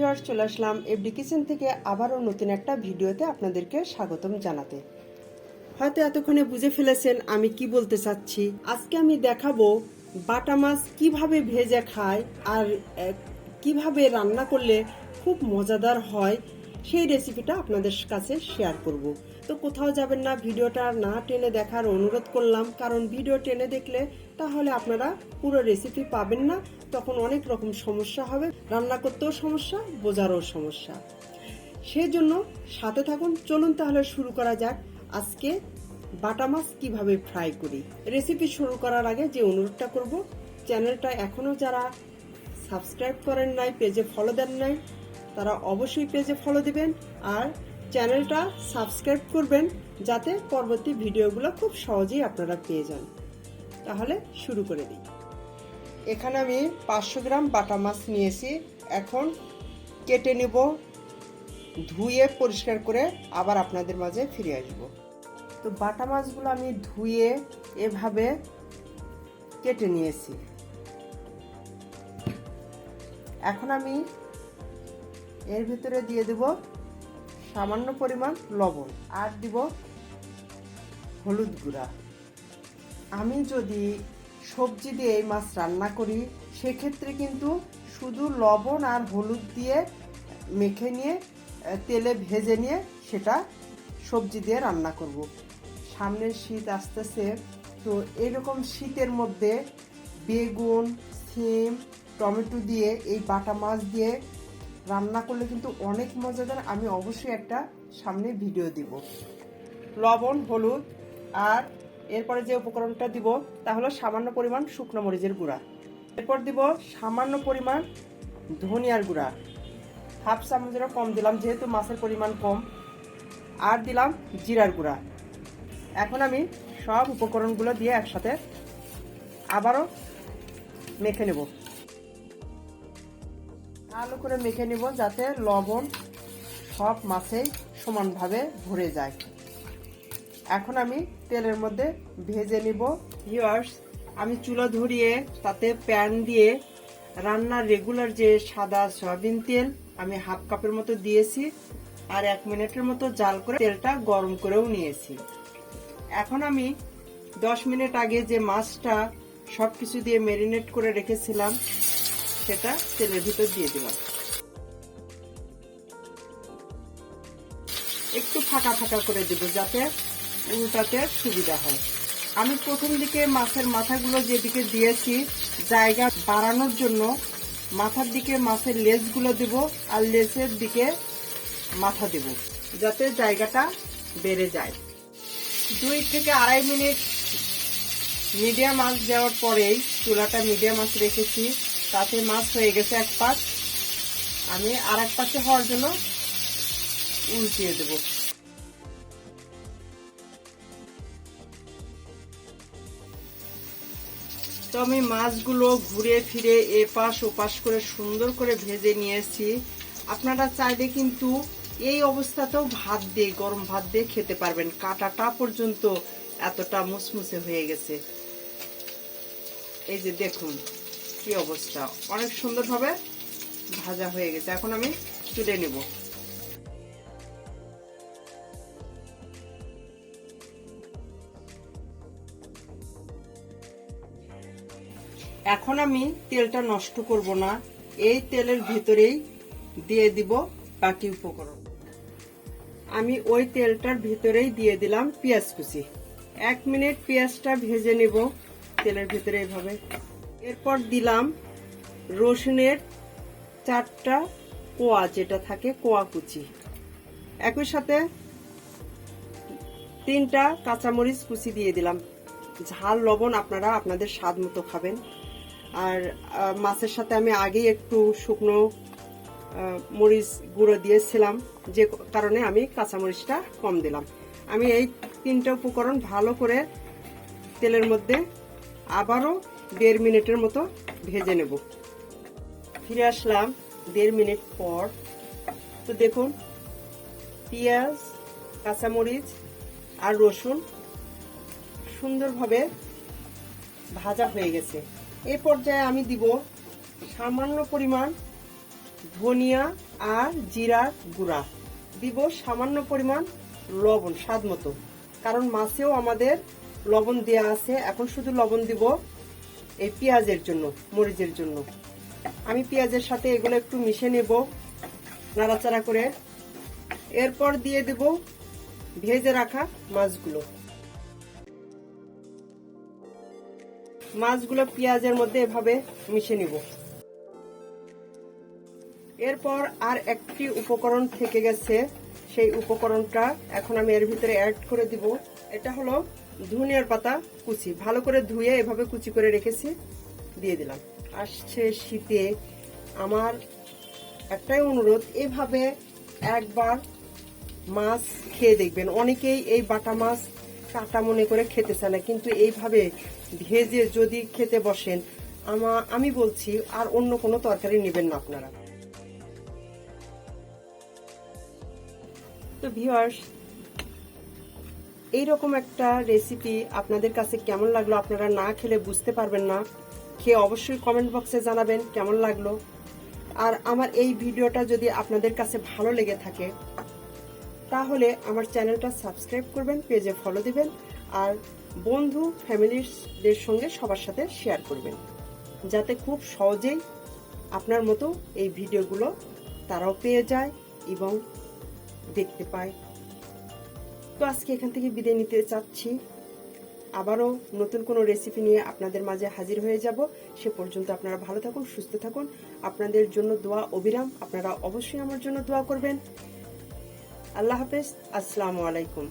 Viewers, চলে আসলাম FD kitchen থেকে আবারও নতুন একটা ভিডিওতে আপনাদেরকে স্বাগতম জানাতে। হয়তো এতক্ষণে বুঝে ফেলেছেন আমি কি বলতে চাচ্ছি। আজকে আমি দেখাবো বাটা মাছ কিভাবে ভেজে খায় আর কিভাবে রান্না করলে খুব মজাদার হয়, সেই রেসিপিটা আপনাদের কাছে শেয়ার করব। তো কোথাও যাবেন না, ভিডিওটা না টেনে দেখার অনুরোধ করলাম, কারণ ভিডিও টেনে দেখলে তাহলে আপনারা পুরো রেসিপি পাবেন না, তখন অনেক রকম সমস্যা হবে, রান্না করতেও সমস্যা, বোঝারও সমস্যা। সেই জন্য সাথে থাকুন। চলুন তাহলে শুরু করা যাক আজকে বাটা মাছ কিভাবে ফ্রাই করি। রেসিপি শুরু করার আগে যে অনুরোধটা করব, চ্যানেলটা এখনো যারা সাবস্ক্রাইব করেন নাই, পেজে ফলো দেন নাই, তারা অবশ্যই পেজে ফলো দিবেন আর চ্যানেলটা সাবস্ক্রাইব করবেন, যাতে পরবর্তী ভিডিওগুলো খুব সহজেই আপনারা পেয়ে যান। তাহলে শুরু করে দিই। এখানে আমি 500 গ্রাম বাটা মাছ নিয়েছি। এখন কেটে নেব, ধুয়ে পরিষ্কার করে আবার আপনাদের মাঝে ফিরে আসব। তো বাটা মাছগুলো আমি ধুয়ে এভাবে কেটে নিয়েছি। এখন আমি এর ভিতরে দিয়ে দেব সামান্য পরিমাণ লবণ আর দিব হলুদ গুঁড়া। আমি যদি সবজি দিয়ে এই মাছ রান্না করি সেক্ষেত্রে কিন্তু শুধু লবণ আর হলুদ দিয়ে মেখে নিয়ে তেলে ভেজে নিয়ে সেটা সবজি দিয়ে রান্না করব। সামনের শীত আসতেছে, তো এরকম শীতের মধ্যে বেগুন, সিম, টমেটো দিয়ে এই বাটা মাছ দিয়ে রান্না করলে কিন্তু অনেক মজাদার। আমি অবশ্যই একটা সামনে ভিডিও দিব। লবণ, হলুদ আর এরপরে যে উপকরণটা দিব তা হলো সামান্য পরিমাণ শুকনো মরিচের গুঁড়া। এরপর দিব সামান্য পরিমাণ ধনিয়ার গুঁড়া, হাফ চামচেরও কম দিলাম যেহেতু মাছের পরিমাণ কম। আর দিলাম জিরার গুঁড়া। এখন আমি সব উপকরণগুলো দিয়ে একসাথে আবারও মেখে নেব, ভালো করে মেখে নেব যাতে লবণ সব মাছেই সমানভাবে ভরে যায়। এখন আমি তেলের মধ্যে ভেজে নিব। ভিউয়ার্স, আমি চুলা ধরিয়ে তাতে প্যান দিয়ে রান্নার রেগুলার যে সাদা সয়াবিন তেল আমি হাফ কাপের মতো দিয়েছি আর 1 মিনিটের মতো জাল করে তেলটা গরম করেও নিয়েছি। এখন আমি 10 মিনিট আগে যে মাছটা সবকিছু দিয়ে ম্যারিনেট করে রেখেছিলাম সেটা তেলের ভিতর দিয়ে দিলাম। একটু ফাঁকা ফাঁকা করে দেব যাতে উল্টাতে সুবিধা হয়। আমি প্রথম দিকে মাছের মাথাগুলো যেদিকে দিয়েছি জায়গা বাড়ানোর জন্য মাথার দিকে মাছের লেজগুলো দেব আর লেজের দিকে মাথা দেব যাতে জায়গাটা বেড়ে যায়। 2 থেকে 2.5 মিনিট মিডিয়াম আঁচ দেওয়ার পরেই চুলাটা মিডিয়াম আঁচ রেখেছি, তাতে মাছ হয়ে গেছে এক পাশ। আমি আর এক পাশে হওয়ার জন্য উল্টিয়ে দেব। তো আমি মাছগুলো ঘুরে ফিরে এপাশ ওপাশ করে সুন্দর করে ভেজে নিয়েছি। আপনারা চাইলে কিন্তু এই অবস্থাতেও ভাত দিয়ে, গরম ভাত দিয়ে খেতে পারবেন। কাঁটাটা পর্যন্ত এতটা মুসমুসে হয়ে গেছে। এই যে দেখুন কি অবস্থা, অনেক সুন্দরভাবে ভাজা হয়ে গেছে। এখন আমি তুলে নেব। এখন আমি তেলটা নষ্ট করব না, এই তেলের ভিতরেই দিয়ে দিব বাকি উপকরণ। আমি ওই তেলটার ভিতরেই দিয়ে দিলাম পেঁয়াজ কুচি। 1 মিনিট পেঁয়াজটা ভেজে নেব তেলের ভিতরে এভাবে। এরপর দিলাম রসুনের 4টা কোয়া, যেটা থাকে কোয়া কুচি। একই সাথে 3টা কাঁচামরিচ কুচি দিয়ে দিলাম। ঝাল লবণ আপনারা আপনাদের স্বাদ মতো খাবেন। আর মাছের সাথে আমি আগেই একটু শুকনো মরিচ গুঁড়ো দিয়েছিলাম, যে কারণে আমি কাঁচামরিচটা কম দিলাম। আমি এই 3টা উপকরণ ভালো করে তেলের মধ্যে আবারও 1.5 মিনিটের মতো ভেজে নেব। ফিরে আসলাম 1.5 মিনিট পর। তো দেখুন পেঁয়াজ, কাঁচামরিচ আর রসুন সুন্দরভাবে ভাজা হয়ে গেছে। এই পর্যায়ে আমি দিব সামান্য পরিমাণ ধনিয়া আর জিরার গুঁড়া দিব, সামান্য পরিমাণ লবণ স্বাদ মতো, কারণ মাছেও আমাদের লবণ দেওয়া আছে। এখন শুধু লবণ দিব এই পেঁয়াজের জন্য, মরিচের জন্য। আমি পেঁয়াজের সাথে এগুলো একটু মিশে নেব নাড়াচাড়া করে। এরপর দিয়ে দেব ভেজে রাখা মাছগুলো। মাছগুলো পেঁয়াজের মধ্যে এভাবে মিশে নিব। এরপর আর একটি উপকরণ থেকে গেছে, সেই উপকরণটা এখন আমি এর ভিতরে অ্যাড করে দিব। এটা হলো ধনিয়ার পাতা কুচি, ভালো করে ধুয়ে এভাবে কুচি করে রেখেছি, দিয়ে দিলাম। আসছে শীতে, আমার একটাই অনুরোধ, এভাবে একবার মাছ খেয়ে দেখবেন। অনেকেই এই বাটা মাছ কাটা মনে করে খেতে চায় না, কিন্তু এইভাবে ভেজে যদি খেতে বসেন, আমি বলছি আর অন্য কোনো তরকারি নেবেন না আপনারা। তো ভিউয়ার্স, এইরকম একটা রেসিপি আপনাদের কাছে কেমন লাগলো আপনারা না খেলে বুঝতে পারবেন না। খেয়ে অবশ্যই কমেন্ট বক্সে জানাবেন কেমন লাগলো। আর আমার এই ভিডিওটা যদি আপনাদের কাছে ভালো লেগে থাকে তাহলে আমার চ্যানেলটা সাবস্ক্রাইব করবেন, পেজে ফলো দিবেন, আর বন্ধু ফ্যামিলিদের সঙ্গে সবার সাথে শেয়ার করবেন, যাতে খুব সহজেই আপনার মতো এই ভিডিওগুলো তারাও পেয়ে যায় এবং দেখতে পায়। তো আজকে এখান থেকে বিদায় নিতে চাচ্ছি। আবারও নতুন কোনো রেসিপি নিয়ে আপনাদের মাঝে হাজির হয়ে যাব। সে পর্যন্ত আপনারা ভালো থাকুন, সুস্থ থাকুন। আপনাদের জন্য দোয়া অবিরাম, আপনারা অবশ্যই আমার জন্য দোয়া করবেন। আল্লাহ হাফেজ, আসসালামু আলাইকুম।